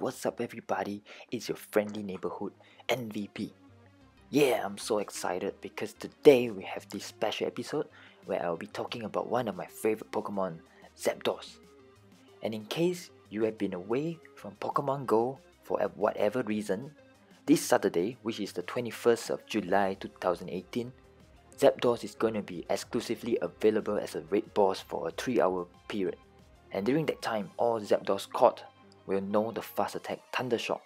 what's up everybody, it's your friendly neighborhood MVP. Yeah, I'm so excited because today we have this special episode where I'll be talking about one of my favorite Pokemon, Zapdos. And in case you have been away from Pokemon Go for whatever reason, this Saturday, which is the 21st of July 2018, Zapdos is going to be exclusively available as a raid boss for a 3-hour period. And during that time, all Zapdos caught will know the fast attack Thunder Shock,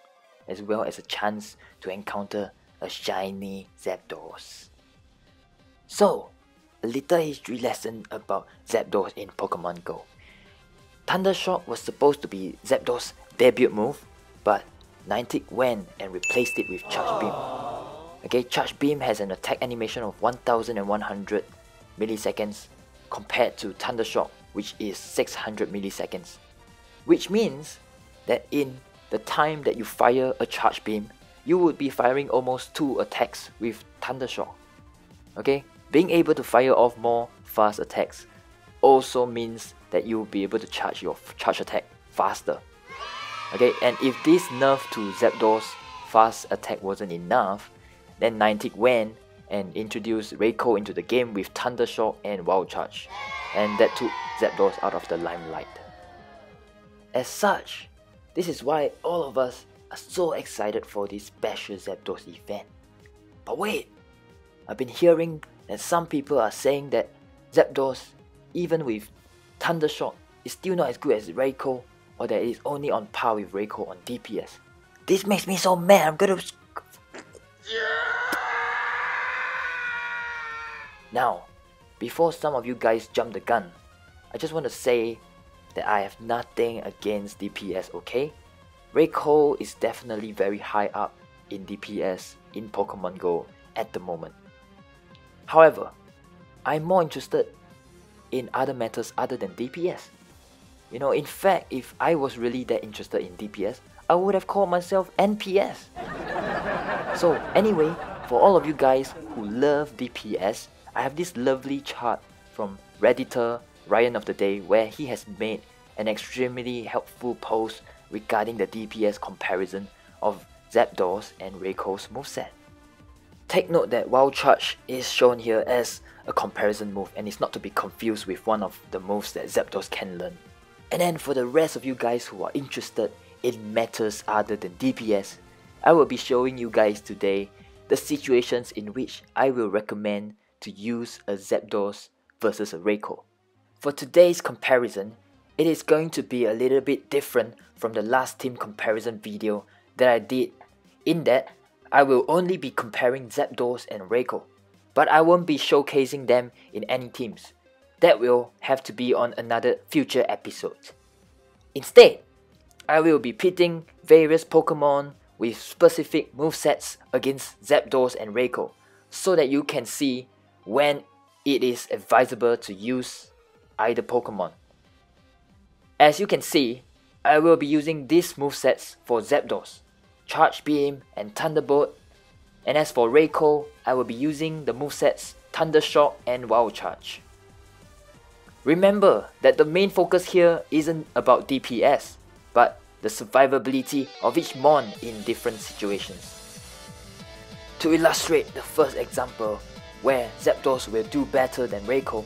as well as a chance to encounter a shiny Zapdos. So, a little history lesson about Zapdos in Pokemon Go. Thunder Shock was supposed to be Zapdos' debut move, but Niantic went and replaced it with Charge Beam. Okay, Charge Beam has an attack animation of 1100 milliseconds compared to Thunder Shock, which is 600 milliseconds. Which means that in the time that you fire a Charge Beam, you would be firing almost 2 attacks with Thunder Shock. Okay, being able to fire off more fast attacks also means that you will be able to charge your charge attack faster. Okay, and if this nerf to Zapdos' fast attack wasn't enough, then Niantic went and introduced Raikou into the game with Thunder Shock and Wild Charge, and that took Zapdos out of the limelight. As such, this is why all of us are so excited for this special Zapdos event. But wait, I've been hearing that some people are saying that Zapdos, even with Thunder Shock, is still not as good as Raikou, or that it is only on par with Raikou on DPS. This makes me so mad, I'm gonna... Now, before some of you guys jump the gun, I just want to say that I have nothing against DPS, okay? Raikou is definitely very high up in DPS in Pokemon Go at the moment. However, I'm more interested in other matters other than DPS. You know, in fact, if I was really that interested in DPS, I would have called myself NPS. So anyway, for all of you guys who love DPS, I have this lovely chart from Redditor Ryan of the Day where he has made an extremely helpful post regarding the DPS comparison of Zapdos and Raikou's moveset. Take note that Wild Charge is shown here as a comparison move and is not to be confused with one of the moves that Zapdos can learn. And then for the rest of you guys who are interested in matters other than DPS, I will be showing you guys today the situations in which I will recommend to use a Zapdos versus a Raikou. For today's comparison, it is going to be a little bit different from the last team comparison video that I did, in that I will only be comparing Zapdos and Raikou, but I won't be showcasing them in any teams. That will have to be on another future episode. Instead, I will be pitting various Pokemon with specific movesets against Zapdos and Raikou, so that you can see when it is advisable to use either Pokemon. As you can see, I will be using these movesets for Zapdos, Charge Beam and Thunderbolt, and as for Raikou, I will be using the movesets Thunder Shock and Wild Charge. Remember that the main focus here isn't about DPS, but the survivability of each mon in different situations. To illustrate the first example, where Zapdos will do better than Raikou,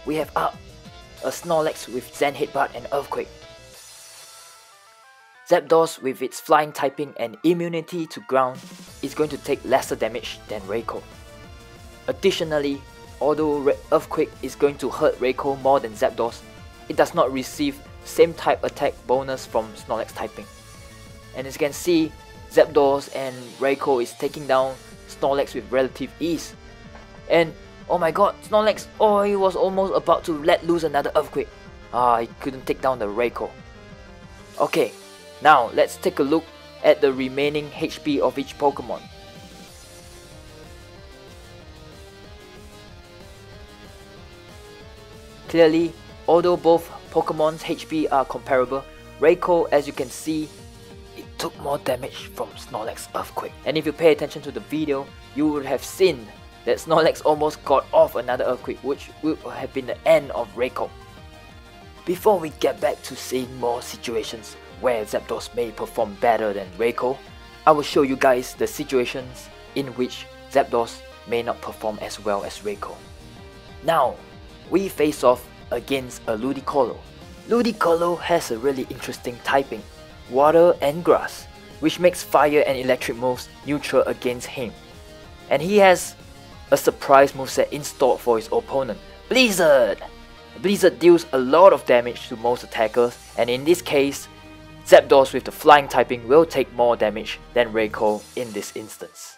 we have up a Snorlax with Zen Headbutt and Earthquake. Zapdos with its flying typing and immunity to ground is going to take lesser damage than Raikou. Additionally, although Earthquake is going to hurt Raikou more than Zapdos, it does not receive same type attack bonus from Snorlax typing. And as you can see, Zapdos and Raikou is taking down Snorlax with relative ease. And oh my god, Snorlax, oh, he was almost about to let loose another Earthquake. He couldn't take down the Raikou. Okay, now let's take a look at the remaining HP of each Pokemon. Clearly, although both Pokemon's HP are comparable, Raikou, as you can see, it took more damage from Snorlax's Earthquake. And if you pay attention to the video, you would have seen that Snorlax almost got off another Earthquake, which would have been the end of Raikou. Before we get back to seeing more situations where Zapdos may perform better than Raikou, I will show you guys the situations in which Zapdos may not perform as well as Raikou. Now, we face off against a Ludicolo. Ludicolo has a really interesting typing, water and grass, which makes fire and electric moves neutral against him. And he has a surprise moveset in store for his opponent, Blizzard! Blizzard deals a lot of damage to most attackers, and in this case, Zapdos with the flying typing will take more damage than Raikou in this instance.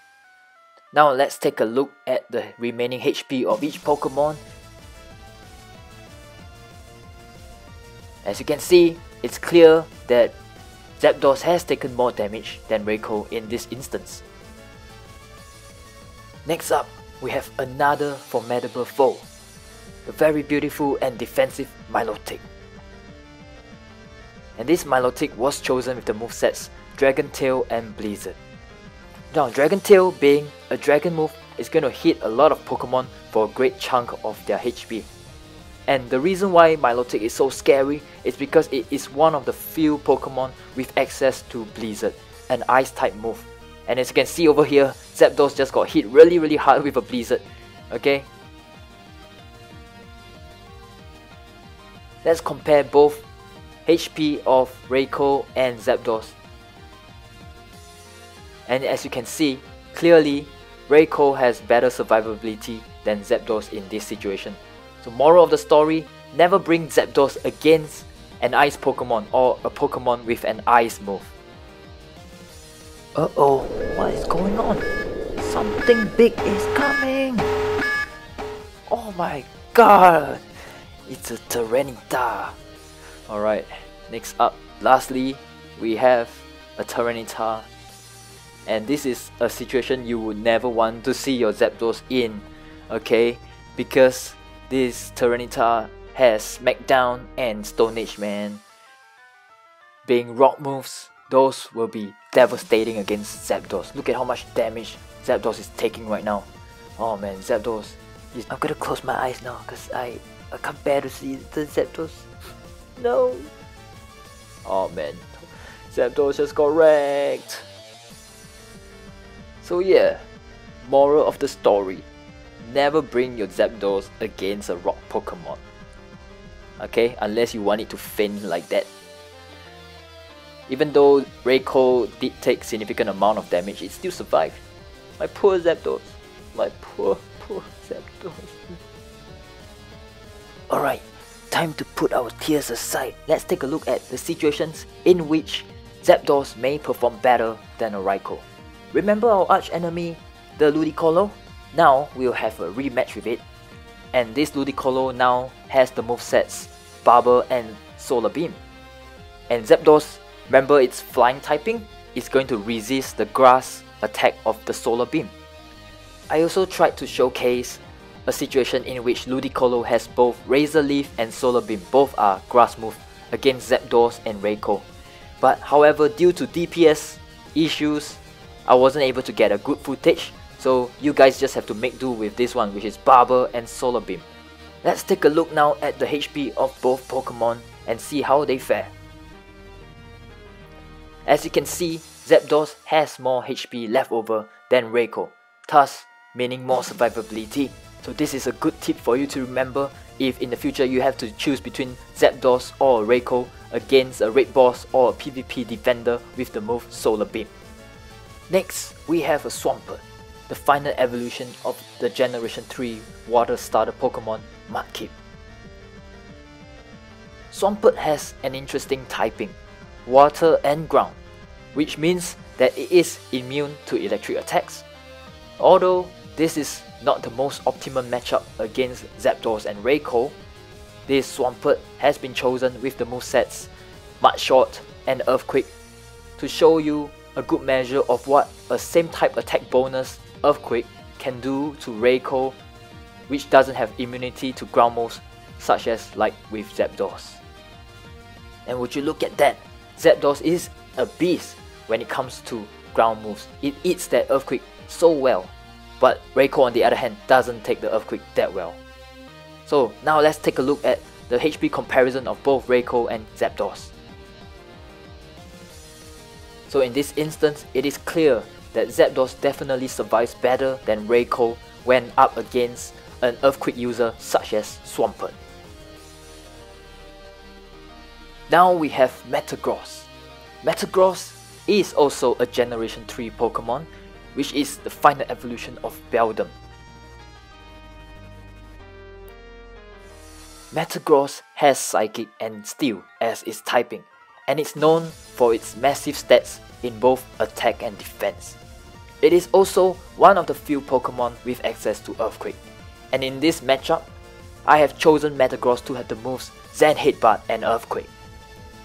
Now let's take a look at the remaining HP of each Pokemon. As you can see, it's clear that Zapdos has taken more damage than Raikou in this instance. Next up, we have another formidable foe, the very beautiful and defensive Milotic. And this Milotic was chosen with the movesets Dragon Tail and Blizzard. Now Dragon Tail, being a dragon move, is going to hit a lot of Pokemon for a great chunk of their HP. And the reason why Milotic is so scary is because it is one of the few Pokemon with access to Blizzard, an ice type move. And as you can see over here, Zapdos just got hit really hard with a Blizzard. Okay? Let's compare both HP of Raikou and Zapdos. And as you can see, clearly Raikou has better survivability than Zapdos in this situation. So moral of the story, never bring Zapdos against an ice Pokemon or a Pokemon with an ice move. Uh-oh, what is going on? Something big is coming! Oh my god! It's a Tyranitar! Alright, next up, lastly, we have a Tyranitar. And this is a situation you would never want to see your Zapdos in, okay? Because this Tyranitar has Smackdown and Stone Age, man. Being rock moves, those will be devastating against Zapdos. Look at how much damage Zapdos is taking right now. Oh man, Zapdos. I'm gonna close my eyes now because I can't bear to see the Zapdos. No. Oh man, Zapdos just got wrecked. So yeah, moral of the story, never bring your Zapdos against a rock Pokemon. Okay, unless you want it to faint like that. Even though Raikou did take significant amount of damage, it still survived. My poor Zapdos. My poor Zapdos. Alright, time to put our tears aside. Let's take a look at the situations in which Zapdos may perform better than a Raikou. Remember our arch enemy, the Ludicolo? Now we'll have a rematch with it. And this Ludicolo now has the movesets Barber and Solar Beam. And Zapdos, remember its flying typing, is going to resist the grass attack of the Solar Beam. I also tried to showcase a situation in which Ludicolo has both Razor Leaf and Solar Beam, both are grass moves, against Zapdos and Raikou. But however, due to DPS issues, I wasn't able to get a good footage, so you guys just have to make do with this one, which is Barber and Solar Beam. Let's take a look now at the HP of both Pokemon and see how they fare. As you can see, Zapdos has more HP left over than Raikou, thus meaning more survivability. So this is a good tip for you to remember if in the future you have to choose between Zapdos or Raikou against a raid boss or a PvP defender with the move Solar Beam. Next, we have a Swampert, the final evolution of the Generation 3 water starter Pokemon Mudkip. Swampert has an interesting typing, water and ground, which means that it is immune to electric attacks. Although this is not the most optimum matchup against Zapdos and Raikou, this Swampert has been chosen with the movesets Mudshot and Earthquake to show you a good measure of what a same type attack bonus Earthquake can do to Raikou, which doesn't have immunity to ground moves such as like with Zapdos. And would you look at that, Zapdos is a beast when it comes to ground moves. It eats that Earthquake so well, but Raikou on the other hand doesn't take the Earthquake that well. So now let's take a look at the HP comparison of both Raikou and Zapdos. So in this instance, it is clear that Zapdos definitely survives better than Raikou when up against an Earthquake user such as Swampert. Now we have Metagross. Metagross is also a Generation 3 Pokemon, which is the final evolution of Beldum. Metagross has Psychic and Steel as its typing, and it's known for its massive stats in both attack and defense. It is also one of the few Pokemon with access to Earthquake, and in this matchup, I have chosen Metagross to have the moves Zen Headbutt and Earthquake.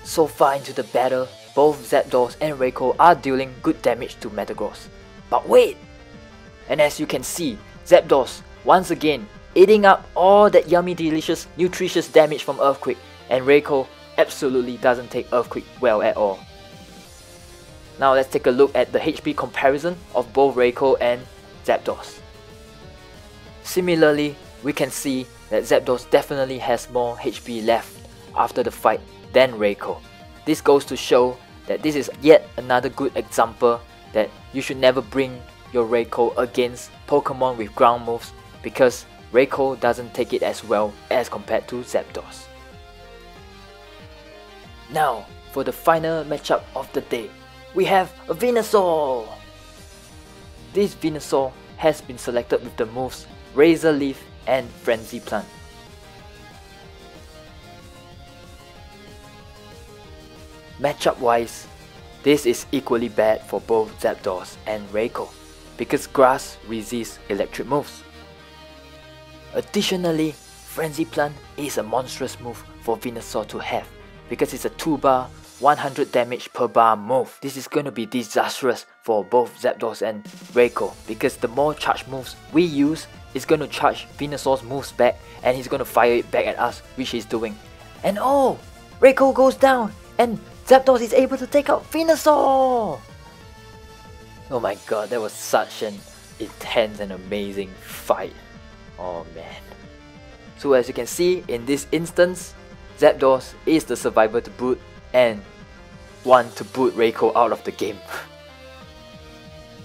So far into the battle, both Zapdos and Raikou are dealing good damage to Metagross. But wait! And as you can see, Zapdos once again eating up all that yummy, delicious, nutritious damage from Earthquake, and Raikou absolutely doesn't take Earthquake well at all. Now let's take a look at the HP comparison of both Raikou and Zapdos. Similarly, we can see that Zapdos definitely has more HP left after the fight than Raikou. This goes to show that this is yet another good example that you should never bring your Raikou against Pokemon with ground moves, because Raikou doesn't take it as well as compared to Zapdos. Now, for the final matchup of the day, we have a Venusaur! This Venusaur has been selected with the moves Razor Leaf and Frenzy Plant. Matchup wise, this is equally bad for both Zapdos and Raikou, because Grass resists electric moves. Additionally, Frenzy Plant is a monstrous move for Venusaur to have, because it's a 2-bar, 100 damage per bar move. This is going to be disastrous for both Zapdos and Raikou, because the more charge moves we use is going to charge Venusaur's moves back, and he's going to fire it back at us, which he's doing. And oh! Raikou goes down, and Zapdos is able to take out Venusaur! Oh my god, that was such an intense and amazing fight. Oh man. So as you can see, in this instance, Zapdos is the survivor to boot and one to boot Raikou out of the game.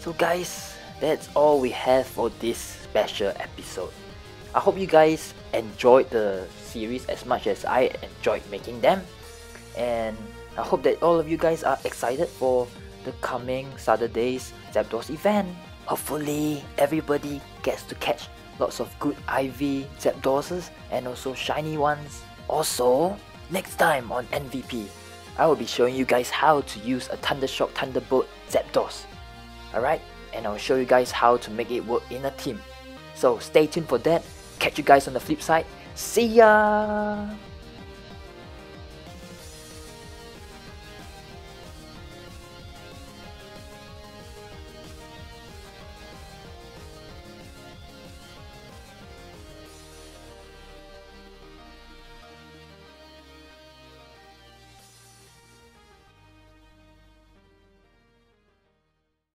So guys, that's all we have for this special episode. I hope you guys enjoyed the series as much as I enjoyed making them, and I hope that all of you guys are excited for the coming Saturday's Zapdos event. Hopefully everybody gets to catch lots of good IV Zapdoses and also shiny ones. Also, next time on MVP, I will be showing you guys how to use a Thundershock Thunderbolt Zapdos. Alright, and I'll show you guys how to make it work in a team. So stay tuned for that. Catch you guys on the flip side. See ya!